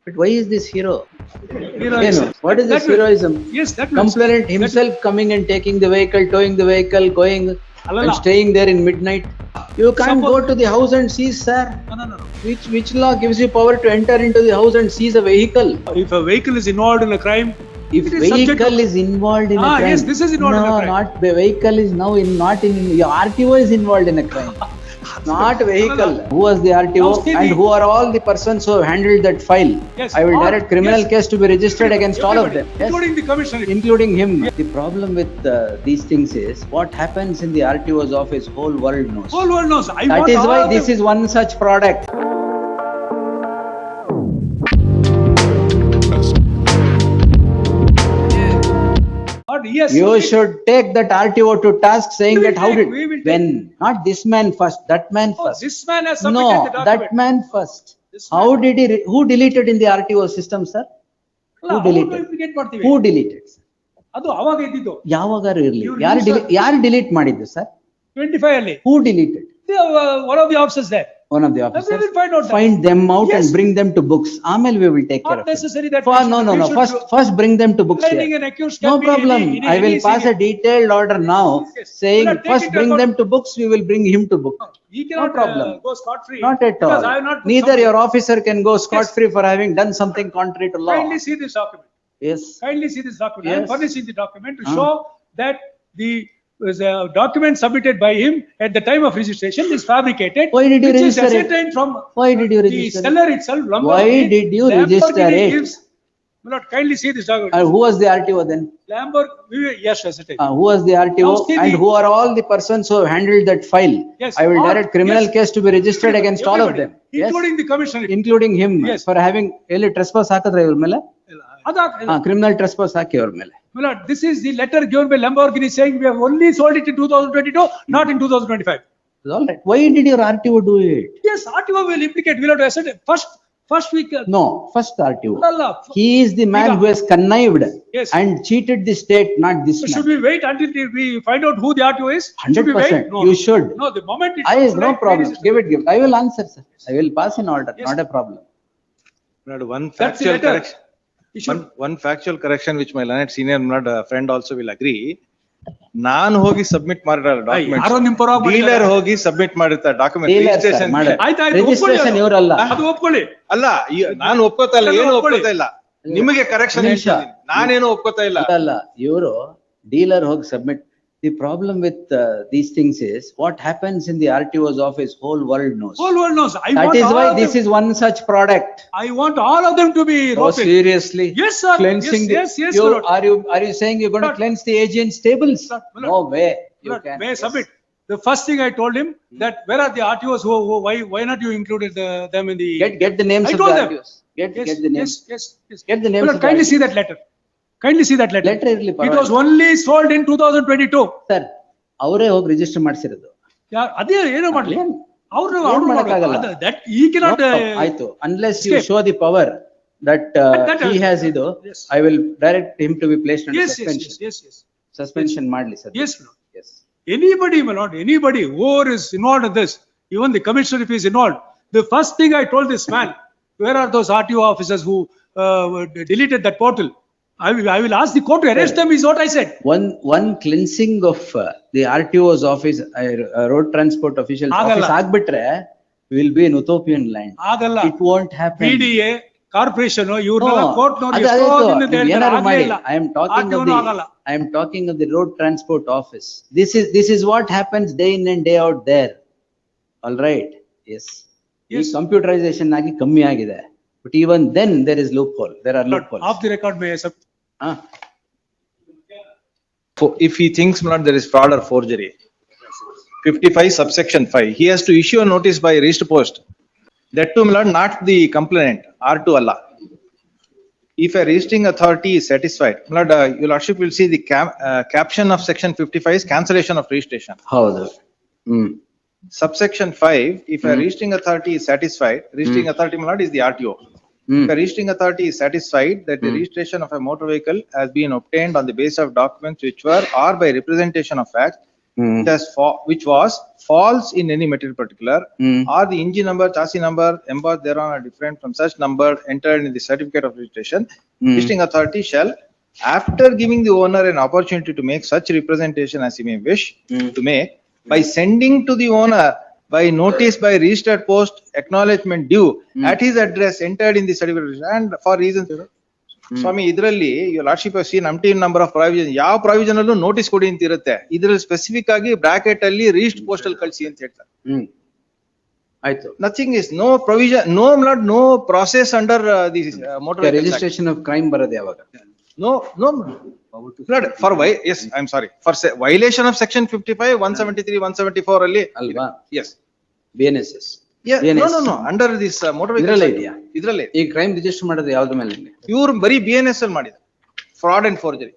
But why is this hero? Heroism. What is this That will- heroism? Yes, that will- Complainant himself coming and taking the vehicle, towing the vehicle, going Allala. and staying there in midnight. You can't Suppose- go to the house and seize, sir. No. Which law gives you power to enter into the house and seize a vehicle? If a vehicle is involved in a crime, If it is subject vehicle to- is involved in a Ah, crime. yes, this is involved in a crime. No, not the vehicle is now not in, your RTO is involved in a crime. Not vehicle. Who was the RTO Now see and the- who are all the persons who have handled that file? Yes, I will all- direct criminal yes. case to be registered against all of them. everybody, Yes. including the commissioner. Including him. The problem with these things is what happens in the RTO's office, whole world knows. Whole world knows. I That want is all why of this them. is one such product. But yes, You should take that RTO to task saying We will that how take, did, we will take. when, not this man first, that man Oh, first. this man has submitted No, the document. that man first. This How did he, who deleted in the RTO system, sir? ಅಲ್ಲ, Who ಅವ್ರು deleted? implicate ಮಾಡ್ತೀವಿ. Who deleted? ಅದು ಅವಾಗ ಇದ್ದಿದ್ದು ಯಾವಾಗಾರು ಇರ್ಲಿ. You ಯಾರು release ಯಾರು delete ಮಾಡಿದ್ದು ಸರ್? 25 ಅಲ್ಲಿ. Who deleted? One of the officers there. One of the We officers. will find out that. Find them out and Yes. bring them to books. Amel we will take care Not of it. necessary that. For, we should- no. we should do- First bring them to books Finding here. an accused No can be problem. any- I will any pass a senior- detailed order now Yes. saying We'll take first it bring account- them to books, we will bring him to book. He cannot problem. go scot free. Not at Because I all. have not. put Neither something- your officer can go scot Yes. free for having done something contrary to law. Kindly see this document. Yes. Kindly see this document. I am Yes. furnishing the document to Ah. show that the document submitted by him at the time of registration is fabricated. Why did you which is register it? ascertained from Why did you the register it? seller itself. Why Lamborghini. did you register Lamborghini it? gives- My lord, kindly see this document. Who was the RTO then? Yes, ascertained. Who was the RTO Now see and the- who are all the persons who have handled that file? Yes, I will all- direct criminal yes. case to be registered against all of Everybody, them. Yes. Including the commissioner. Including him Yes. for having ಎಲ್ಲಿ trespass ಹಾಕಿದ್ರೆ ಇವ್ರ ಮೇಲೆ? Criminal trespass ಹಾಕಿ ಅವ್ರ ಮೇಲೆ. My lord, this is the letter given by Lamborghini saying we have only sold it in 2022, not in 2025. It's all right. Why did your RTO do it? Yes, RTO will implicate, we'll have to ascertain. First week. No, first RTO. ಅಲ್ಲ, He is the man who has connived Yes. and cheated the state, not this Should man. we wait until we find out who the RTO is? Should we wait? 100%. No. You should. No, the moment it. I, comes no like, problem. ladies and Give it. I will answer, sir. I will pass in order, Yes. not a problem. Not one That's the factual letter. correction. You should- One factual correction which my learned senior friend also will agree. ನಾನು ಹೋಗಿ submit ಮಾಡಿರೋ ಯಾರೋ ನಿಮ್ ಪರವಾಗಿ document dealer ಮಾಡಿದ್ದಾರೆ. ಹೋಗಿ submit ಮಾಡಿರ್ತಾರೆ document Dealer, sir, registration ಮಾಡು. ಆಯ್ತು, Registration ಒಪ್ಕೊಳ್ಳಿ ಅದು. ಇವ್ರಲ್ಲ. ಅದು ಒಪ್ಕೊಳ್ಳಿ. ಅಲ್ಲ ನಾನು ಒಪ್ಕೋತಾ ಇಲ್ಲ, ಏನು ಒಪ್ಕೊಳ್ಳಿ. ಒಪ್ಕೋತಾ ಇಲ್ಲ. ನಿಮಗೆ ಕರೆಕ್ಷನ್ ನಿಮಿಷ. ನಾನೇನು ಒಪ್ಕೋತಾ ಇಲ್ಲ. ಅಲ್ಲ ಇವರು ಡೀಲರ್ ಹೋಗಿ submit. The problem with these things is what happens in the RTO's office, whole world knows. Whole world knows. I That want is all why of this them- is one such product. I want all of them to be Oh, roped in. seriously? Yes, sir. Cleansing Yes, the, yes, you, my lord. are you saying you're going to Lord. cleanse the agent's tables? Lord, my No way. You Lord, can. May I Yes. submit? The first thing I told him that where are the RTOs why not you included them in the. Get the names I of told the them. RTOs. Get Yes, the names. yes. Get the names My lord, of the kindly RTOs. see that letter. Kindly see that letter. Letter ಇರ್ಲಿ It ಪರವಾಗಿಲ್ಲ. was only sold in 2022. Sir, ಅವರೇ ಹೋಗಿ register ಮಾಡಿಸಿರೋದು. ಅದೇ ಏನೋ ಮಾಡ್ಲಿ. ಏನ್? ಅವ್ರು ಏನ್ ಮಾಡಕ್ಕಾಗಲ್ಲ. that he cannot. ಆಯ್ತು. Unless you escape. show the power that That- he has ಇದು, Yes. I will direct him to be placed under Yes, suspension. yes. Suspension ಮಾಡ್ಲಿ sir. Yes, my lord. Yes. Anybody, my lord, anybody who is involved in this, even the commissioner if he is involved, the first thing I told this man, where are those RTO officers who deleted that portal? I will ask the court to arrest them is what I said. One cleansing of the RTO's office, road transport officials ಆಗಲ್ಲ. office ಆಗ್ಬಿಟ್ರೆ will be an utopian land. ಆಗಲ್ಲ. It won't happen. PDA, corporation ಇವ್ರನ್ನೆಲ್ಲ No, court ನೋಡಿ ಅದು ಎಷ್ಟೋ ಆಯ್ತು. ದಿನದಿಂದ ನೀವು ಹೇಳ್ತಾರೆ, ಏನಾದ್ರು ಆಗ್ಲೇ ಮಾಡಿ. ಇಲ್ಲ. I am talking of RTO ಆಗಲ್ಲ. I am talking of the road transport office. This is what happens day in and day out there. All right. Yes. ಈ Yes. computerization ಆಗಿ ಕಮ್ಮಿ ಆಗಿದೆ. But even then there is loophole. There are loopholes. Off the record may I sub- Ah. If he thinks not there is fraud or forgery, 55 subsection 5, he has to issue a notice by reached post. That too, my lord, not the complainant, R2 Allah. If a registering authority is satisfied, my lord, your lordship will see the caption of section 55 is cancellation of registration. ಹೌದು. Subsection 5, if a registering authority is satisfied, registering authority, my lord, is the RTO. If a registering authority is satisfied that the registration of a motor vehicle has been obtained on the basis of documents which were or by representation of facts Hmm. which was false in any material particular, Hmm. or the engine number, chassis number embossed thereon are different from such number entered in the certificate of registration, Hmm. listing authority shall, after giving the owner an opportunity to make such representation as he may wish Hmm. to make, by sending to the owner by notice by registered post acknowledgement due at his address entered in the certificate and for reasons. ಸ್ವಾಮಿ ಇದರಲ್ಲಿ your lordship have seen umpteen number of provision, ಯಾವ provision ಅಲ್ಲೂ notice ಕೊಡಿ ಅಂತ ಇರುತ್ತೆ, ಇದ್ರಲ್ಲಿ specific ಆಗಿ bracket ಅಲ್ಲಿ ರೀಸ್ಟ್ postal ಕಳಿಸಿ ಅಂತ ಹೇಳ್ತಾರೆ. ಹ್ಮ್ ಆಯ್ತು. Nothing is no provision, no process under the motor registration of crime ಬರೋದು ಯಾವಾಗ? No, flood for why, yes, I am sorry, for violation of section 55, 173, 174 ಅಲ್ಲಿ ಅಲ್ವಾ? yes, BNSS. yeah, no, under this motor vehicle ಇದ್ರಲ್ಲೇ act. ಇದೆಯಾ? ಇದ್ರಲ್ಲೇ ಈ crime register ಮಾಡೋದು ಯಾವ್ದು ಮೇಲೆ? ಇವ್ರು ಬರೀ BNS ಅಲ್ಲಿ ಮಾಡಿದ fraud and forgery.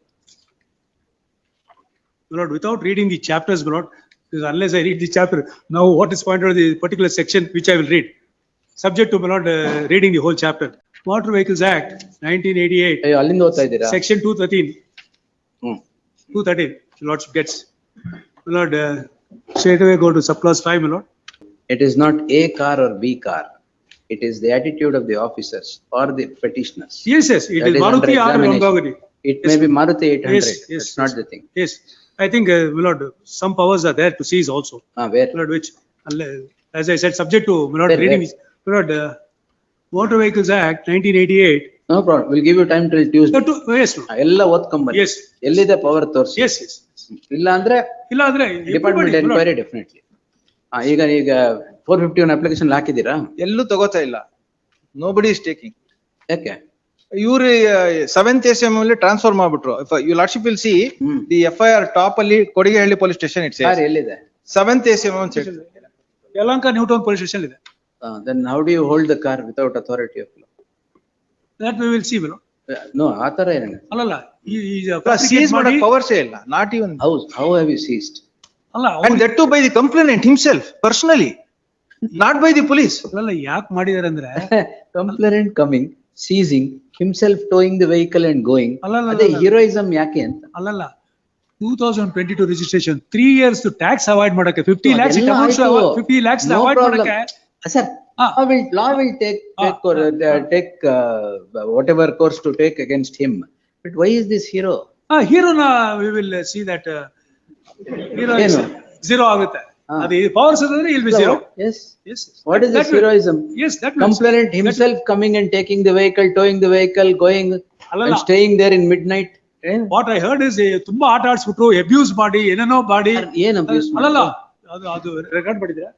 My lord, without reading the chapters, my lord, because unless I read the chapter, now what is pointed out the particular section which I will read, subject to my lord reading the whole chapter. Motor Vehicles Act 1988, ಅಯ್ಯೋ ಅಲ್ಲಿಂದ ಓದ್ತಾ ಇದ್ದೀರಾ? section 213, hmm 213, my lordship gets. My lord, straight away go to subclause 5, my lord. It is not A car or B car. It is the attitude of the officers or the petitioners. Yes, it That is is under Maruti or examination. Lamborghini. It may be Maruti 800. Yes, That's not the thing. Yes, I think, my lord, some powers are there to seize also. Where? My lord, which, as I said, subject to, my lord, Where, reading, where? my lord, Motor Vehicles Act 1988. No problem. We'll give you time till Tuesday. Yes, my lord. ಎಲ್ಲ ಓದ್ಕೊಂಬನ್ನಿ. Yes. ಎಲ್ಲಿದೆ power ತೋರಿಸಿ. Yes. ಇಲ್ಲ ಅಂದ್ರೆ ಇಲ್ಲ ಅಂದ್ರೆ department everybody, my lord. Enquiry definitely. ಈಗ 451 application ಹಾಕಿದ್ದೀರಾ? ಎಲ್ಲೂ ತಗೋತಾ ಇಲ್ಲ, nobody is taking. ಯಾಕೆ? ಇವ್ರು 7th ACM ಅಲ್ಲಿ ಟ್ರಾನ್ಸ್ಫರ್ ಮಾಡ್ಬಿಟ್ರು. your lordship will see hmm. the FIR top ಅಲ್ಲಿ ಕೊಡಿಗೆಹಳ್ಳಿ ಪೊಲೀಸ್ ಸ್ಟೇಷನ್ ಇಟ್ಸ್ ಯಾರು ಎಲ್ಲಿದೆ? 7th ACM ಅಂತ ಹೇಳಿ. ಯಲಹಂಕ ನ್ಯೂಟೌನ್ ಪೊಲೀಸ್ ಸ್ಟೇಷನ್ ಇದೆ. Then how do you hold the car without authority of law? That we will see, my lord. No, ಆ ತರ ಏನಿಲ್ಲ. ಅಲ್ಲಲ್ಲ ಸೀಸ್ ಮಾಡಕ್ ಪವರ್ಸೇ ಇಲ್ಲ, not even. How have you seized? ಅಲ್ಲ And that too by the complainant himself personally, not by the police. ಅಲ್ಲಲ್ಲ ಯಾಕೆ ಮಾಡಿದಾರೆ ಅಂದ್ರೆ Complainant coming, seizing, himself towing the vehicle and going. ಅಲ್ಲಲ್ಲ, ಅದೇ ಅಲ್ಲಲ್ಲ. heroism ಯಾಕೆ ಅಂತ? ಅಲ್ಲಲ್ಲ 2022 registration 3 years to tax avoid ಮಾಡಕ್ಕೆ 50 lakhs ಅದೆಲ್ಲ amounts to ಆಯ್ತು. avoid 50 lakhs No avoid problem. ಮಾಡಕ್ಕೆ Sir, Ah. law will take whatever course to take against him. But why is this hero? hero na we will see that hero is ಏನು? zero ಆಗುತ್ತೆ. Ah. ಅದು powers ಇದ್ರೆ il be zero. Yes. Yes. What is this That will- heroism? Yes, that will. Complainant himself coming and taking the vehicle, towing the vehicle, going ಅಲ್ಲಲ್ಲ. and staying there in midnight. What I heard is ತುಂಬಾ ಆಟ ಆಡ್ಸ್ಬಿಟ್ರು, abuse ಮಾಡಿ ಏನೇನೋ ಮಾಡಿ. ಏನ್ abuse ಅಲ್ಲಲ್ಲ ಮಾಡಿದ್ರು? ಅದು ರೆಕಾರ್ಡ್ ಮಾಡಿದ್ರೆ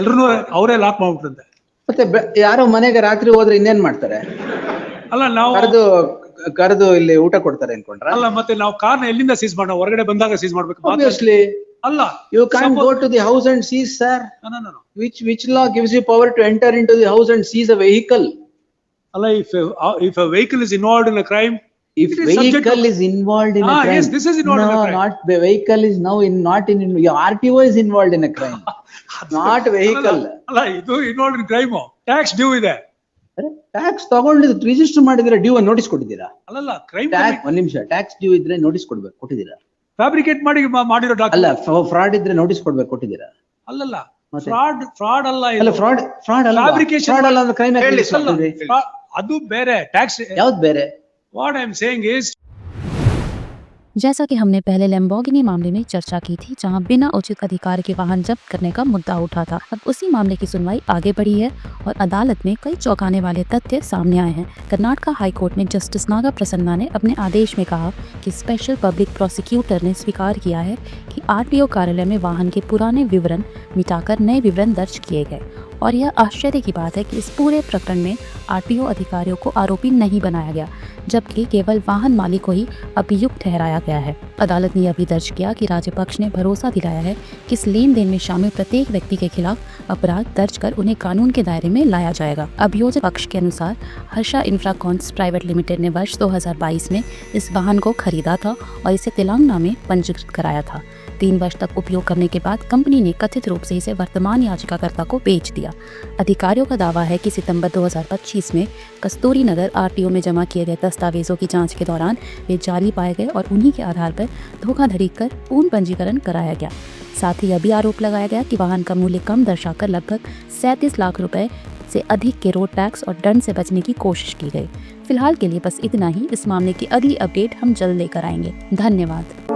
ಎಲ್ರು ಅವರೇ ಲಾಕ್ ಮಾಡ್ಬಿಟ್ರಂತೆ. ಮತ್ತೆ ಯಾರೋ ಮನೆಗೆ ರಾತ್ರಿ ಹೋದ್ರೆ ಇನ್ನೇನ್ ಮಾಡ್ತಾರೆ? ಅಲ್ಲ ನಾವು ಕರೆದು ಇಲ್ಲಿ ಊಟ ಕೊಡ್ತಾರೆ ಅನ್ಕೊಂಡ್ರ? ಅಲ್ಲ ಮತ್ತೆ ನಾವು ಕಾರ್ನ ಎಲ್ಲಿಂದ ಸೀಸ್ ಮಾಡೋಣ? ಹೊರಗಡೆ ಬಂದಾಗ ಸೀಸ್ ಮಾಡ್ಬೇಕು. Obviously, ಅಲ್ಲ you can't go to the house and seize, sir. No. Which law gives you power to enter into the house and seize a vehicle? ಅಲ್ಲ if a vehicle is involved in a crime, If it is subject vehicle to- is involved in a Ah, crime. yes, this is involved in a crime. Not the vehicle is now not in, your RTO is involved in a crime. Not vehicle. ಅಲ್ಲ ಇದು involved in crime, tax due ಇದೆ. Tax ತಗೊಂಡಿದ್ದು register ಮಾಡಿದ್ರೆ due notice ಕೊಟ್ಟಿದ್ದೀರಾ? ಅಲ್ಲಲ್ಲ crime tax ಒಂದ್ ನಿಮಿಷ, tax due ಇದ್ರೆ ನೋಟಿಸ್ ಕೊಟ್ಟಿದ್ದೀರಾ? ಫ್ಯಾಬ್ರಿಕೇಟ್ ಮಾಡಿರೋ ಅಲ್ಲ, ಡಾಕ್ಯುಮೆಂಟ್. ಫ್ರಾಡ್ ಇದ್ರೆ ನೋಟಿಸ್ ಕೊಟ್ಟಿದ್ದೀರಾ? ಅಲ್ಲಲ್ಲ ಮತ್ತೆ? ಫ್ರಾಡ್ ಅಲ್ಲ ಇದು. ಅಲ್ಲ, ಫ್ರಾಡ್ ಅಲ್ಲ. Fabrication ಫ್ರಾಡ್ ಅಲ್ಲ ಅಂದ್ರೆ ಕ್ರೈಮ್ ಹೇಳಿ sir. ಅದು ಬೇರೆ ಟ್ಯಾಕ್ಸ್. ಯಾವ್ದು ಬೇರೆ? What I am saying is जैसा कि हमने पहले लैम्बोर्गिनी मामले में चर्चा की थी, जहां बिना उचित अधिकार के वाहन जब्त करने का मुद्दा उठा था, अब उसी मामले की सुनवाई आगे बढ़ी है और अदालत में कई चौंकाने वाले तथ्य सामने आए हैं। कर्नाटका हाई कोर्ट में जस्टिस नागा प्रसन्ना ने अपने आदेश में कहा कि स्पेशल पब्लिक प्रोसिक्यूटर ने स्वीकार किया है कि आरटीओ कार्यालय में वाहन के पुराने विवरण मिटाकर नए विवरण दर्ज किए गए और यह आश्चर्य की बात है कि इस पूरे प्रकरण में आरटीओ अधिकारियों को आरोपी नहीं बनाया गया, जबकि केवल वाहन मालिक को ही अभियुक्त ठहराया गया है। अदालत ने यह भी दर्ज किया कि राज्यपक्ष ने भरोसा दिलाया है कि इस लेन देन में शामिल प्रत्येक व्यक्ति के खिलाफ अपराध दर्ज कर उन्हें कानून के दायरे में लाया जाएगा। अभियोजक पक्ष के अनुसार हर्षा इंफ्राकॉन्स प्राइवेट लिमिटेड ने वर्ष 2022 में इस वाहन को खरीदा था और इसे तेलंगाना में पंजीकृत कराया था। 3 वर्ष तक उपयोग करने के बाद कंपनी ने कथित रूप से इसे वर्तमान याचिकाकर्ता को बेच दिया। अधिकारियों का दावा है कि सितंबर 2025 में कस्तूरी नगर आरटीओ में जमा किए गए दस्तावेजों की जांच के दौरान वे जाली पाए गए और उन्हीं के आधार पर धोखाधड़ी कर पूर्ण पंजीकरण कराया गया। साथ ही यह भी आरोप लगाया गया कि वाहन का मूल्य कम दर्शाकर लगभग 37 लाख रुपए से अधिक के रोड टैक्स और दंड से बचने की कोशिश की गई। फिलहाल के लिए बस इतना ही। इस मामले की अगली अपडेट हम जल्द लेकर आएंगे। धन्यवाद।